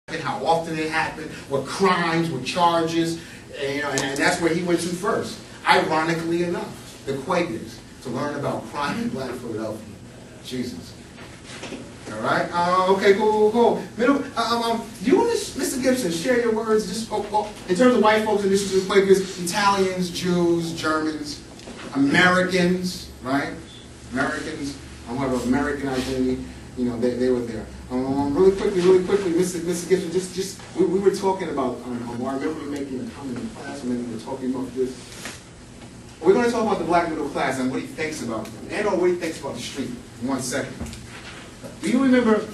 and how often it happened, what crimes, what charges, and that's where he went to first. Ironically enough, the Quakers, to learn about crime in Black Philadelphia. Jesus. All right. Okay. Cool. Middle. Do you want to, Mr. Gibson, share your words? Just in terms of white folks, and this is the Quakers, Italians, Jews, Germans, Americans, right? Americans, who have American identity. They were there. Really quickly, Mr. Gibson, we were talking about, I remember we making a comment in class, and then we were talking about this. We're going to talk about the black middle class and what he thinks about them, and what he thinks about the street in 1 second. Do you remember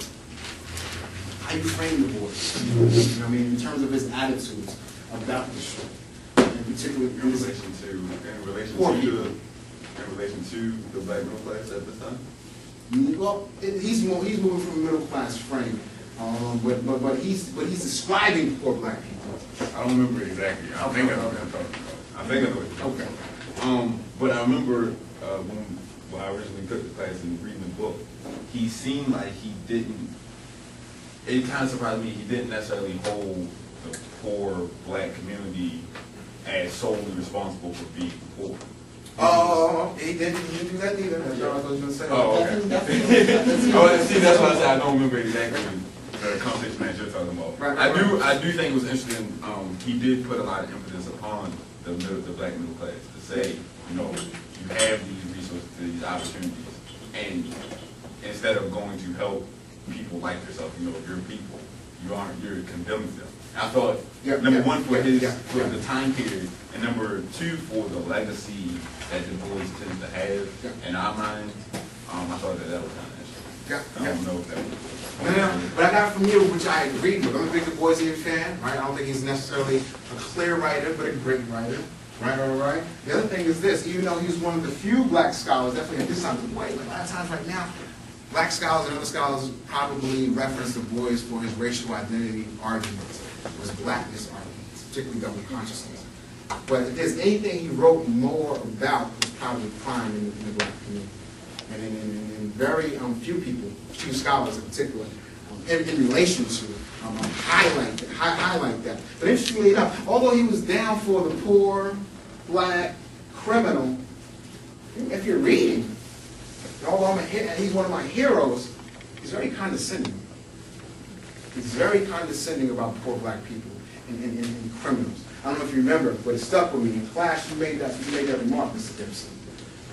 how you framed the boys? In terms of his attitudes about the street, and particularly in relation to the black middle class at this time? Well, he's moving from a middle class frame, but he's describing poor black people. I don't remember exactly. I think I know what I'm talking about. I think I know what you're talking about. But I remember when I originally took the class and reading the book, he seemed like he didn't. It kind of surprised me. He didn't necessarily hold the poor black community as solely responsible for being poor. He didn't do that either. That's what I was going to say. See, that's why I said I don't remember exactly the conversation that you're talking about. Right. I do think it was interesting. He did put a lot of emphasis upon the black middle class to say, you have these resources, these opportunities, and instead of going to help people like yourself, if you're people, you're condemning them. I thought number one for the time period, and number two for the legacy that the boys tend to have in our minds. I thought that was kind of interesting. I don't know if that was. No, but I got from you, which I agreed with. I'm a big Du Bois fan, right? I don't think he's necessarily a clear writer, but a great writer. Right. The other thing is this: even though he was one of the few black scholars, definitely at this time, but a lot of times right now, black scholars and other scholars probably reference Du Bois for his racial identity arguments, his blackness arguments, particularly double consciousness. But if there's anything he wrote more about, it was probably crime in the black community. And very few people, few scholars in particular, in relation to highlight that. But interestingly enough, although he was down for the poor, black, criminal, if you're reading, although he's one of my heroes, he's very condescending. He's very condescending about poor black people and criminals. I don't know if you remember, but it stuck with me. In class, you made that remark, Mr. Gibson.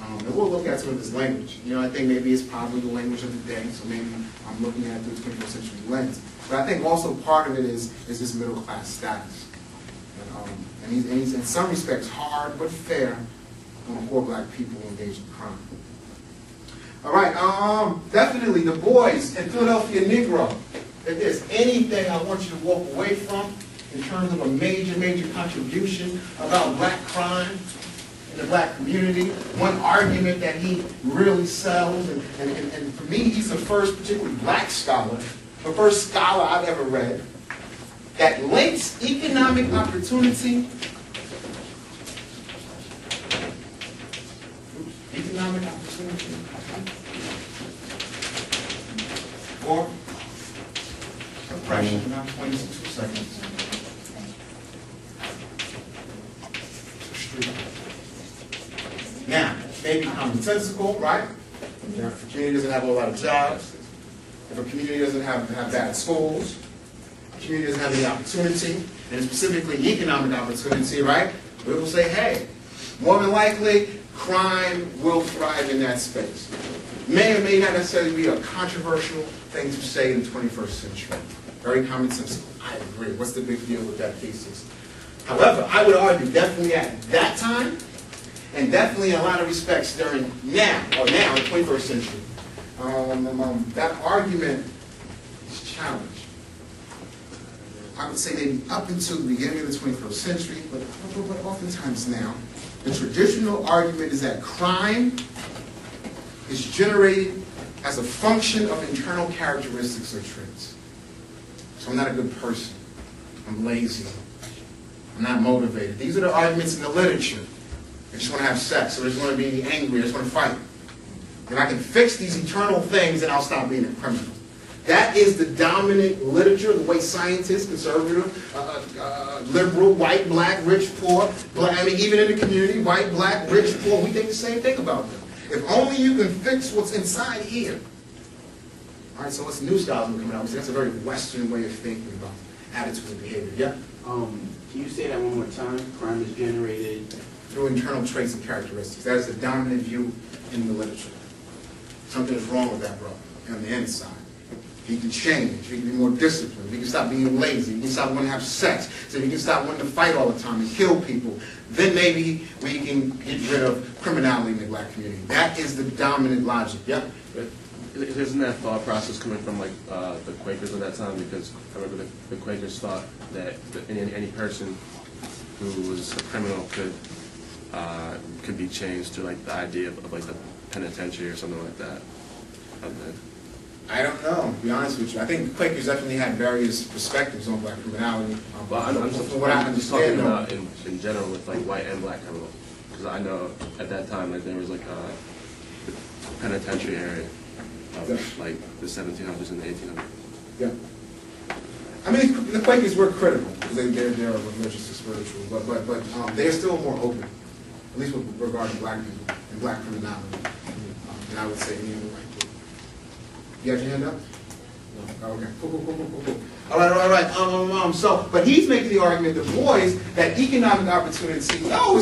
And we'll look at some of this language. I think maybe it's probably the language of the day, so maybe I'm looking at it through the 21st century lens. But I think also part of it is this middle class status. And he's in some respects hard but fair on poor black people engaged in crime. All right, definitely Du Bois and Philadelphia Negro. If there's anything I want you to walk away from in terms of a major contribution about black crime in the black community, one argument that he really sells, and for me, he's the first particularly black scholar, the first scholar I've ever read, that links economic opportunity or oppression. Now 22 seconds. Now, maybe commonsensical, right? If a community doesn't have a lot of jobs, if a community doesn't have bad schools, if a community doesn't have any opportunity, and specifically economic opportunity, right? We will say, hey, more than likely, crime will thrive in that space. May or may not necessarily be a controversial thing to say in the 21st century. Very commonsensical. I agree. What's the big deal with that thesis? However, I would argue definitely at that time, and definitely in a lot of respects during now, in the 21st century, that argument is challenged. I would say maybe up until the beginning of the 21st century, but oftentimes now, the traditional argument is that crime is generated as a function of internal characteristics or traits. So I'm not a good person. I'm lazy. I'm not motivated. These are the arguments in the literature. I just want to have sex, or I just want to be angry, I just want to fight. If I can fix these eternal things, then I'll stop being a criminal. That is the dominant literature, the way scientists, conservative, liberal, white, black, rich, poor, black, I mean, even in the community, white, black, rich, poor, we think the same thing about them. If only you can fix what's inside here. All right, so what's new scholarship coming out? That's a very Western way of thinking about attitude and behavior. Yeah? Can you say that one more time? Crime is generated through internal traits and characteristics. That is the dominant view in the literature. Something is wrong with that brother on the inside. He can change. He can be more disciplined. He can stop being lazy. He can stop wanting to have sex. So he can stop wanting to fight all the time and kill people. Then maybe we can get rid of criminality in the black community. That is the dominant logic. Yep. Isn't that thought process coming from like the Quakers of that time? Because I remember the Quakers thought that any person who was a criminal could be changed to like the idea of like the penitentiary or something like that. I don't know, to be honest with you. I think the Quakers definitely had various perspectives on black criminality. Well, I'm just talking about in general with like white and black criminals. Because I know at that time like there was like the penitentiary area of like the 1700s and the 1800s. Yeah. I mean, the Quakers were critical because they're religious and spiritual, but they're still more open, at least with regard to black people and black criminality. And I would say any other white people. You got your hand up? No. Okay. Cool. All right. So, but he's making the argument, Du Bois, that economic opportunity is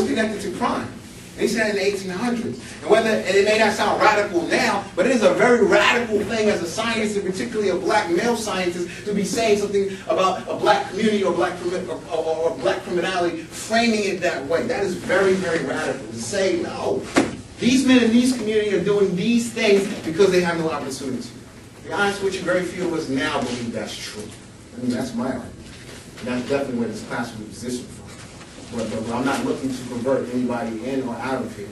connected to crime. And he said in the 1800s. And it may not sound radical now, but it is a very radical thing as a scientist, and particularly a black male scientist, to be saying something about a black community or black criminality, framing it that way. That is very, very radical. To say, no, these men in these communities are doing these things because they have no opportunity. To be honest with you, very few of us now believe that's true. I mean, that's my argument. And that's definitely where this class will be positioned from. But I'm not looking to convert anybody in or out of here.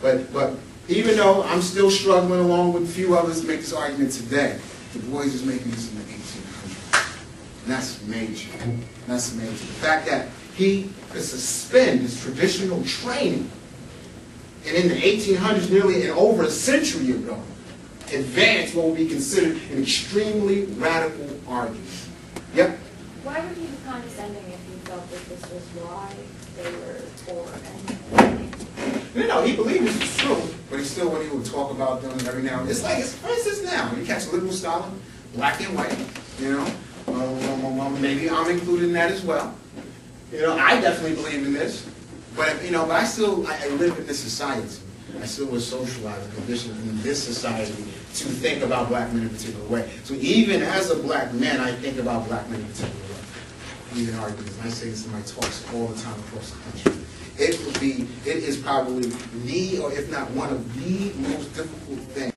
But even though I'm still struggling along with a few others to make this argument today, Du Bois is making this in the 1800s. And that's major. That's major. The fact that he could suspend his traditional training, and in the 1800s, nearly and over a century ago, advance what would be considered an extremely radical argument. Yep? Why would he be condescending if he felt that this was why they were poor and No, he believed this was true, but he still, when he would talk about them every now and then, it's like, for instance now, you catch liberal scholar, black and white, you know, maybe I'm included in that as well. You know, I definitely believe in this, but, you know, but I live in this society. I still was socialized and conditioned in this society to think about black men in a particular way. So even as a black man, I think about black men in a particular way. Even arguments, and I say this in my talks all the time across the country. It is probably the, or if not one of the most difficult things